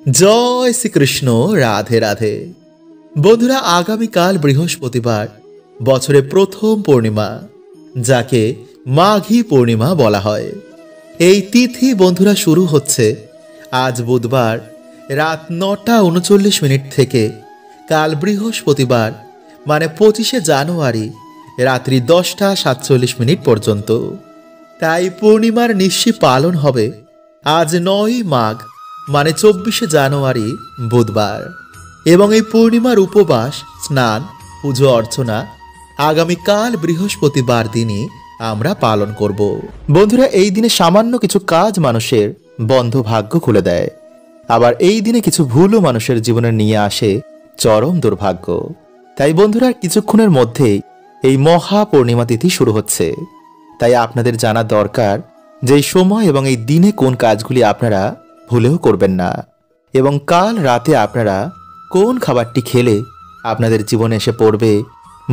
জয় শ্রীকৃষ্ণ। রাধে রাধে। বন্ধুরা, আগামীকাল বৃহস্পতিবার, বছরের প্রথম পূর্ণিমা, যাকে মাঘী পূর্ণিমা বলা হয়। এই তিথি বন্ধুরা শুরু হচ্ছে আজ বুধবার রাত ৯টা ৩৯ থেকে কাল বৃহস্পতিবার মানে ২৫শে জানুয়ারি রাত্রি ১০টা ৪৭ পর্যন্ত। তাই পূর্ণিমার নিশি পালন হবে আজ ৯ই মাঘ মানে ২৪শে জানুয়ারি বুধবার। এবং এই পূর্ণিমার উপবাস, স্নান, পুজো অর্চনা আগামীকাল বৃহস্পতিবার দিনই আমরা পালন করব। বন্ধুরা, এই দিনে সামান্য কিছু কাজ মানুষের বন্ধ ভাগ্য খুলে দেয়, আবার এই দিনে কিছু ভুলও মানুষের জীবনে নিয়ে আসে চরম দুর্ভাগ্য। তাই বন্ধুরা, কিছুক্ষণের মধ্যেই এই মহা পূর্ণিমা তিথি শুরু হচ্ছে। তাই আপনাদের জানা দরকার যে এই সময় এবং এই দিনে কোন কাজগুলি আপনারা ভুলেও করবেন না, এবং কাল রাতে আপনারা কোন খাবারটি খেলে আপনাদের জীবনে এসে পড়বে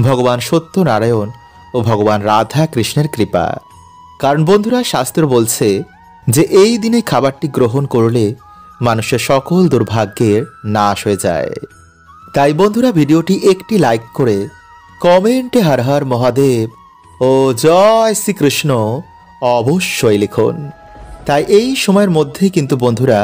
ভগবান সত্যনারায়ণ ও ভগবান রাধা কৃষ্ণের কৃপা। কারণ বন্ধুরা, শাস্ত্র বলছে যে এই দিনে খাবারটি গ্রহণ করলে মানুষের সকল দুর্ভাগ্যের নাশ হয়ে যায়। তাই বন্ধুরা, ভিডিওটি একটি লাইক করে কমেন্টে হর হর মহাদেব ও জয় শ্রীকৃষ্ণ অবশ্যই লিখুন। তাই এই সময়ের মধ্যে কিন্তু বন্ধুরা,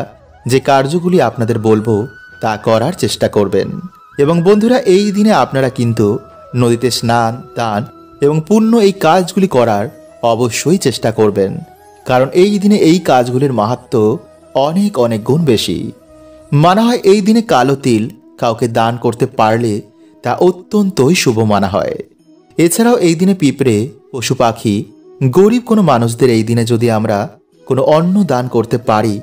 যে কার্যগুলি আপনাদের বলবো তা করার চেষ্টা করবেন। এবং বন্ধুরা, এই দিনে আপনারা কিন্তু নদীতে স্নান, দান এবং পুণ্য এই কাজগুলি করার অবশ্যই চেষ্টা করবেন। কারণ এই দিনে এই কাজগুলির মাহাত্ম্য অনেক অনেক গুণ বেশি। মানা হয় এই দিনে কালো তিল কাউকে দান করতে পারলে তা অত্যন্তই শুভ মানা হয়। এছাড়াও এই দিনে পিঁপড়ে, পশু পাখি, গরিব কোনো মানুষদের এই দিনে যদি আমরা কোনো অন্ন দান করতে পারি,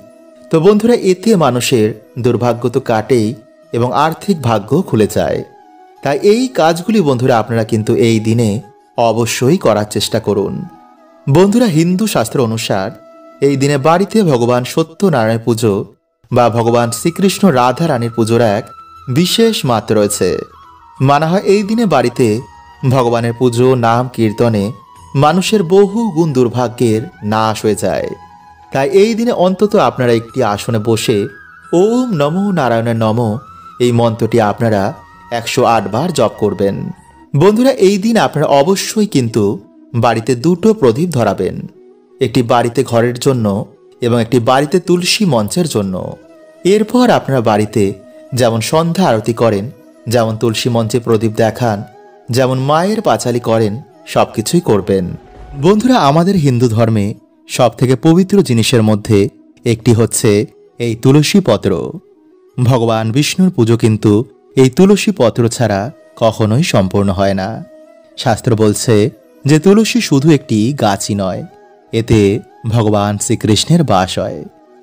তো বন্ধুরা এতে মানুষের দুর্ভাগ্য তো কাটেই এবং আর্থিক ভাগ্য খুলে যায়। তাই এই কাজগুলি বন্ধুরা আপনারা কিন্তু এই দিনে অবশ্যই করার চেষ্টা করুন। বন্ধুরা, হিন্দু শাস্ত্র অনুসার এই দিনে বাড়িতে ভগবান সত্যনারায়ণ পুজো বা ভগবান শ্রীকৃষ্ণ রাধা রানীর পুজোর এক বিশেষ মাত্র রয়েছে। মানা হয় এই দিনে বাড়িতে ভগবানের পুজো, নাম কীর্তনে মানুষের বহু গুণ দুর্ভাগ্যের নাশ হয়ে যায়। তাই এই দিনে অন্তত আপনারা একটি আসনে বসে ওম নমো নারায়ণের নম এই মন্ত্রটি আপনারা ১০৮ বার জপ করবেন। বন্ধুরা, এই দিন আপনারা অবশ্যই কিন্তু বাড়িতে দুটো প্রদীপ ধরাবেন, একটি বাড়িতে ঘরের জন্য এবং একটি বাড়িতে তুলসী মঞ্চের জন্য। এরপর আপনারা বাড়িতে যেমন সন্ধ্যা আরতি করেন, যেমন তুলসী মঞ্চে প্রদীপ দেখান, যেমন মায়ের পাঁচালি করেন, সবকিছুই করবেন। বন্ধুরা, আমাদের হিন্দু ধর্মে সব থেকে পবিত্র জিনিসের মধ্যে একটি হচ্ছে এই তুলসী পত্র। ভগবান বিষ্ণুর পুজো কিন্তু এই তুলসী পত্র ছাড়া কখনোই সম্পূর্ণ হয় না। শাস্ত্র বলছে যে তুলসী শুধু একটি গাছই নয়, এতে ভগবান শ্রীকৃষ্ণের বাস হয়।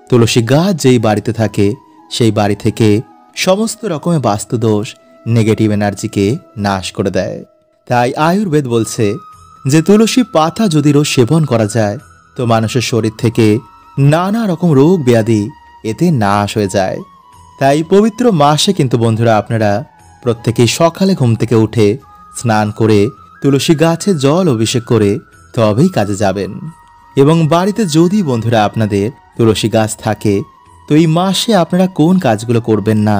তুলসী গাছ যেই বাড়িতে থাকে সেই বাড়ি থেকে সমস্ত রকমের বাস্তুদোষ, নেগেটিভ এনার্জিকে নাশ করে দেয়। তাই আয়ুর্বেদ বলছে যে তুলসী পাতা যদি রোজ সেবন করা যায় তো মানুষের শরীর থেকে নানা রকম রোগ ব্যাধি এতে নাশ হয়ে যায়। তাই পবিত্র মাসে কিন্তু বন্ধুরা আপনারা প্রত্যেকেই সকালে ঘুম থেকে উঠে স্নান করে তুলসী গাছে জল অভিষেক করে তবেই কাজে যাবেন। এবং বাড়িতে যদি বন্ধুরা আপনাদের তুলসী গাছ থাকে তো এই মাসে আপনারা কোন কাজগুলো করবেন না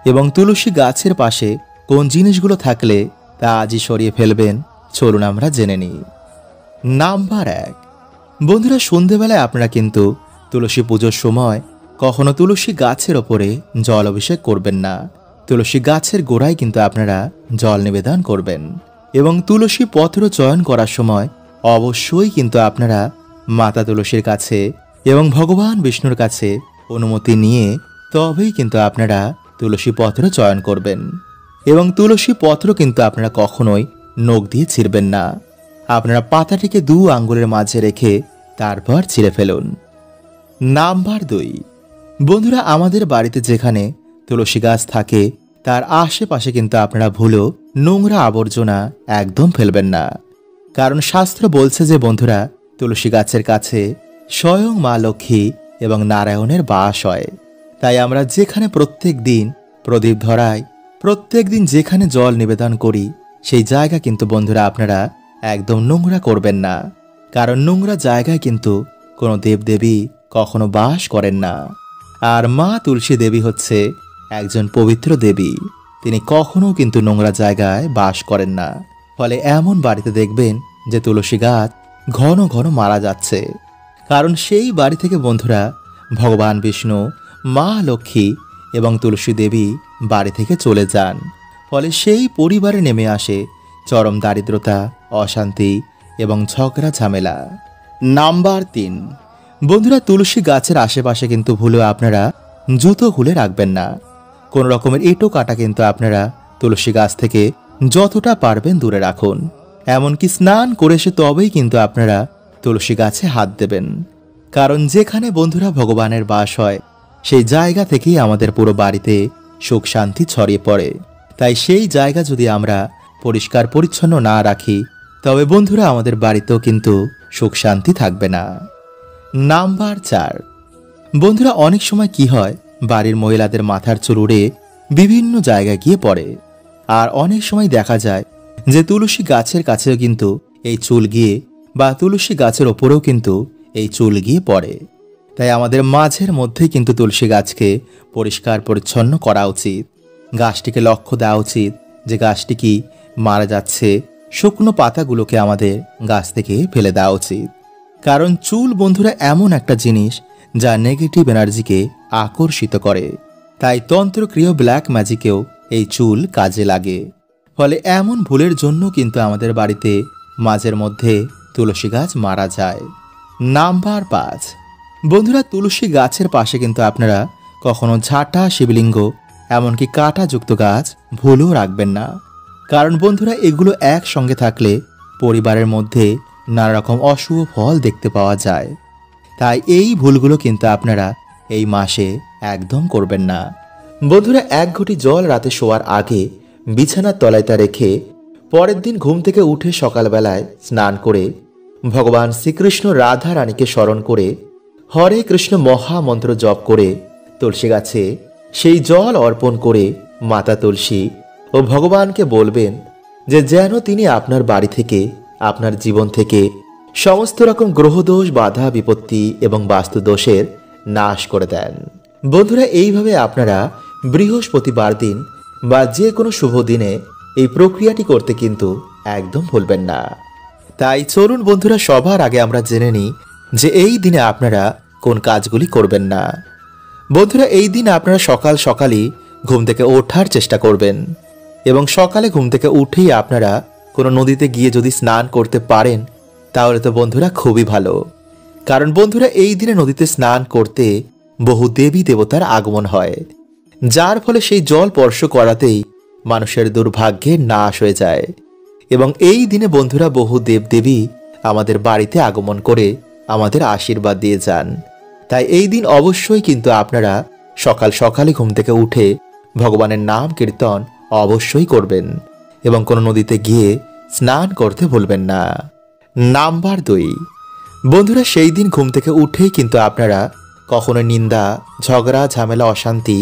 এবং তুলসী গাছের পাশে কোন জিনিসগুলো থাকলে তা আজই সরিয়ে ফেলবেন, চলুন আমরা জেনে নিই। নাম্বার ১, বন্ধুরা, সন্ধেবেলায় আপনারা কিন্তু তুলসী পুজোর সময় কখনো তুলসী গাছের ওপরে জল অভিষেক করবেন না। তুলসী গাছের গোড়ায় কিন্তু আপনারা জল নিবেদন করবেন। এবং তুলসী পত্র চয়ন করার সময় অবশ্যই কিন্তু আপনারা মাতা তুলসীর কাছে এবং ভগবান বিষ্ণুর কাছে অনুমতি নিয়ে তবেই কিন্তু আপনারা তুলসী পত্র চয়ন করবেন। এবং তুলসী পত্র কিন্তু আপনারা কখনোই নখ দিয়ে ছিঁড়বেন না। আপনারা পাতাটিকে ২ আঙ্গুলের মাঝে রেখে তারপর ছিঁড়ে ফেলুন। নাম্বার ২, বন্ধুরা, আমাদের বাড়িতে যেখানে তুলসী গাছ থাকে তার আশেপাশে কিন্তু আপনারা ভুলেও নোংরা আবর্জনা একদম ফেলবেন না। কারণ শাস্ত্র বলছে যে বন্ধুরা তুলসী গাছের কাছে স্বয়ং মা লক্ষ্মী এবং নারায়ণের বাস হয়। তাই আমরা যেখানে প্রত্যেক দিন প্রদীপ ধরাই, প্রত্যেক দিন যেখানে জল নিবেদন করি সেই জায়গা কিন্তু বন্ধুরা আপনারা একদম নোংরা করবেন না। কারণ নোংরা জায়গায় কিন্তু কোনো দেবদেবী কখনো বাস করেন না। আর মা তুলসী দেবী হচ্ছে একজন পবিত্র দেবী। তিনি কখনো কিন্তু নোংরা জায়গায় বাস করেন না। ফলে এমন বাড়িতে দেখবেন যে তুলসী গাছ ঘন ঘন মারা যাচ্ছে, কারণ সেই বাড়ি থেকে বন্ধুরা ভগবান বিষ্ণু, মা লক্ষ্মী এবং তুলসী দেবী বাড়ি থেকে চলে যান। ফলে সেই পরিবারে নেমে আসে চরম দারিদ্রতা, অশান্তি এবং ঝগড়া ঝামেলা। নাম্বার 3, বন্ধুরা তুলসী গাছের আশেপাশে কিন্তু ভুলেও আপনারা জুতো খুলে রাখবেন না। কোনো রকমের এঁটো কাটা কিন্তু আপনারা তুলসী গাছ থেকে যতটা পারবেন দূরে রাখুন। এমনকি স্নান করে এসে তবেই কিন্তু আপনারা তুলসী গাছে হাত দেবেন, কারণ যেখানে বন্ধুরা ভগবানের বাস হয় সেই জায়গা থেকেই আমাদের পুরো বাড়িতে সুখ শান্তি ছড়িয়ে পড়ে। তাই সেই জায়গা যদি আমরা পরিষ্কার পরিচ্ছন্ন না রাখি তবে বন্ধুরা আমাদের বাড়িতেও কিন্তু সুখ শান্তি থাকবে না। নাম্বার 4, বন্ধুরা অনেক সময় কি হয়, বাড়ির মহিলাদের মাথার চুল উড়ে বিভিন্ন জায়গায় গিয়ে পড়ে। আর অনেক সময় দেখা যায় যে তুলসী গাছের কাছেও কিন্তু এই চুল গিয়ে বা তুলসী গাছের ওপরেও কিন্তু এই চুল গিয়ে পড়ে। তাই আমাদের মাঝের মধ্যে কিন্তু তুলসী গাছকে পরিষ্কার পরিচ্ছন্ন করা উচিত। গাছটিকে লক্ষ্য দেওয়া উচিত যে গাছটি কি মারা যাচ্ছে, শুকনো পাতাগুলোকে আমাদের গাছ থেকে ফেলে দেওয়া উচিত। কারণ চুল বন্ধুরা এমন একটা জিনিস যা নেগেটিভ এনার্জিকে আকর্ষিত করে। তাই তন্ত্রক্রিয় ব্ল্যাক ম্যাজিকেও এই চুল কাজে লাগে। ফলে এমন ভুলের জন্য কিন্তু আমাদের বাড়িতে মাঝের মধ্যে তুলসী গাছ মারা যায়। নাম্বার 5, বন্ধুরা তুলসী গাছের পাশে কিন্তু আপনারা কখনো ঝাঁটা, শিবলিঙ্গ এমনকি কাঁটাযুক্ত গাছ ভুলেও রাখবেন না। কারণ বন্ধুরা এগুলো একসঙ্গে থাকলে পরিবারের মধ্যে নানা রকম অশুভ ফল দেখতে পাওয়া যায়। তাই এই ভুলগুলো কিন্তু আপনারা এই মাসে একদম করবেন না। বন্ধুরা 1 ঘটি জল রাতে শোয়ার আগে বিছানার তলায় তা রেখে পরের দিন ঘুম থেকে উঠে সকালবেলায় স্নান করে ভগবান শ্রীকৃষ্ণ রাধা রানীকে স্মরণ করে হরে কৃষ্ণ মহামন্ত্র জপ করে তুলসী গাছে সেই জল অর্পণ করে মাতা তুলসী ও ভগবানকে বলবেন যে যেন তিনি আপনার বাড়ি থেকে, আপনার জীবন থেকে সমস্ত রকম গ্রহদোষ, বাধা, বিপত্তি এবং বাস্তু দোষের নাশ করে দেন। বন্ধুরা এইভাবে আপনারা বৃহস্পতিবার দিন বা যে কোনো শুভ দিনে এই প্রক্রিয়াটি করতে কিন্তু একদম ভুলবেন না। তাই চলুন বন্ধুরা সবার আগে আমরা জেনে নিই যে এই দিনে আপনারা কোন কাজগুলি করবেন না। বন্ধুরা এই দিন আপনারা সকাল সকালই ঘুম থেকে ওঠার চেষ্টা করবেন এবং সকালে ঘুম থেকে উঠেই আপনারা কোনো নদীতে গিয়ে যদি স্নান করতে পারেন তাহলে তো বন্ধুরা খুবই ভালো। কারণ বন্ধুরা এই দিনে নদীতে স্নান করতে বহু দেবী দেবতার আগমন হয়, যার ফলে সেই জল স্পর্শ করাতেই মানুষের দুর্ভাগ্যের নাশ হয়ে যায়। এবং এই দিনে বন্ধুরা বহু দেবদেবী আমাদের বাড়িতে আগমন করে আমাদের আশীর্বাদ দিয়ে যান। তাই এই দিন অবশ্যই কিন্তু আপনারা সকাল সকালে ঘুম থেকে উঠে ভগবানের নাম কীর্তন অবশ্যই করবেন এবং কোনো নদীতে গিয়ে স্নান করতে ভুলবেন না। নাম্বার 2, বন্ধুরা সেই দিন ঘুম থেকে উঠেই কিন্তু আপনারা কখনো নিন্দা, ঝগড়া, ঝামেলা, অশান্তি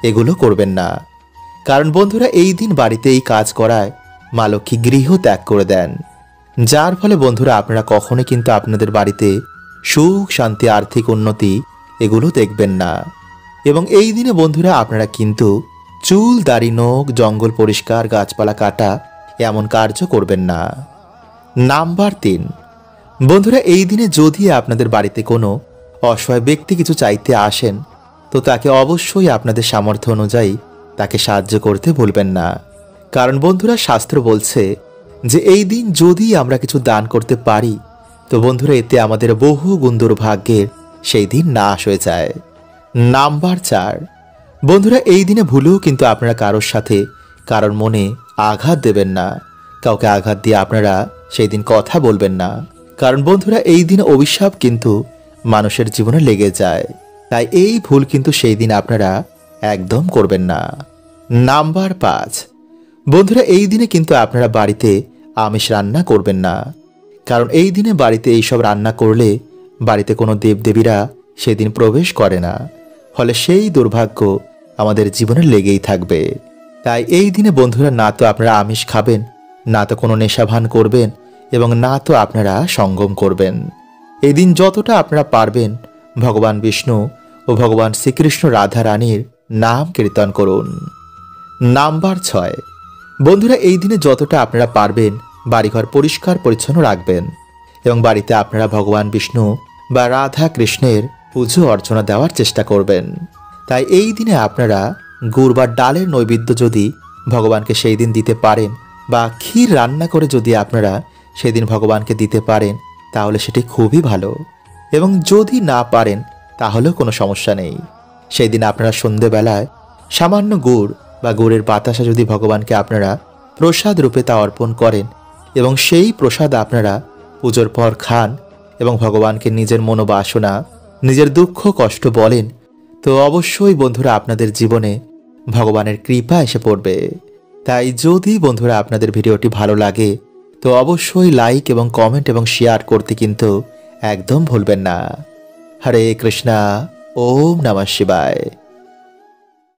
এগুলো করবেন না। কারণ বন্ধুরা এই দিন বাড়িতে এই কাজ করায় মা লক্ষ্মী গৃহ ত্যাগ করে দেন, যার ফলে বন্ধুরা আপনারা কখনোই কিন্তু আপনাদের বাড়িতে সুখ, শান্তি, আর্থিক উন্নতি এগুলো দেখবেন না। এবং এই দিনে বন্ধুরা আপনারা কিন্তু চুল, দাড়ি, নখ, জঙ্গল পরিষ্কার, গাছপালা কাটা এমন কার্য করবেন না। নাম্বার 3, বন্ধুরা এই দিনে যদি আপনাদের বাড়িতে কোনো অসহায় ব্যক্তি কিছু চাইতে আসেন তো তাকে অবশ্যই আপনাদের সামর্থ্য অনুযায়ী তাকে সাহায্য করতে ভুলবেন না। কারণ বন্ধুরা শাস্ত্র বলছে যে এই দিন যদি আমরা কিছু দান করতে পারি তো বন্ধুরা এতে আমাদের বহু গুণ দুর্ভাগ্যের সেই দিন নাশ হয়ে যায়। নাম্বার 4, বন্ধুরা এই দিনে ভুলেও কিন্তু আপনারা কারোর সাথে কারোর মনে আঘাত দেবেন না। কাউকে আঘাত দিয়ে আপনারা সেই দিন কথা বলবেন না। কারণ বন্ধুরা এই দিন অভিশাপ কিন্তু মানুষের জীবনে লেগে যায়। তাই এই ভুল কিন্তু সেই দিন আপনারা একদম করবেন না। নাম্বার 5, বন্ধুরা এই দিনে কিন্তু আপনারা বাড়িতে আমিষ রান্না করবেন না। কারণ এই দিনে বাড়িতে এইসব রান্না করলে বাড়িতে কোনো দেবদেবীরা সেদিন প্রবেশ করে না। ফলে সেই দুর্ভাগ্য আমাদের জীবনে লেগেই থাকবে। তাই এই দিনে বন্ধুরা না তো আপনারা আমিষ খাবেন, না তো কোনো নেশাভান করবেন এবং না তো আপনারা সঙ্গম করবেন। এই দিন যতটা আপনারা পারবেন ভগবান বিষ্ণু ও ভগবান শ্রীকৃষ্ণ রাধা রানীর নাম কীর্তন করুন। নাম্বার 6, বন্ধুরা এই দিনে যতটা আপনারা পারবেন বাড়িঘর পরিষ্কার পরিচ্ছন্ন রাখবেন এবং বাড়িতে আপনারা ভগবান বিষ্ণু বা রাধা কৃষ্ণের পুজো অর্চনা দেওয়ার চেষ্টা করবেন। তাই এই দিনে আপনারা গুড় বা ডালের নৈবেদ্য যদি ভগবানকে সেই দিন দিতে পারেন বা ক্ষীর রান্না করে যদি আপনারা সেই দিন ভগবানকে দিতে পারেন তাহলে সেটি খুবই ভালো, এবং যদি না পারেন তাহলেও কোনো সমস্যা নেই। সেই দিন আপনারা সন্ধেবেলায় সামান্য গুড় বা গুড়ের বাতাসা যদি ভগবানকে আপনারা প্রসাদ রূপে তা অর্পণ করেন এবং সেই প্রসাদ আপনারা পুজোর পর খান এবং ভগবানকে নিজের মনোবাসনা, নিজের দুঃখ কষ্ট বলেন, তো অবশ্যই বন্ধুরা আপনাদের জীবনে ভগবানের কৃপা এসে পড়বে। তাই যদি বন্ধুরা আপনাদের ভিডিওটি ভালো লাগে তো অবশ্যই লাইক এবং কমেন্ট এবং শেয়ার করতে কিন্তু একদম ভুলবেন না। হরে কৃষ্ণা, ওম নমঃ শিবায়।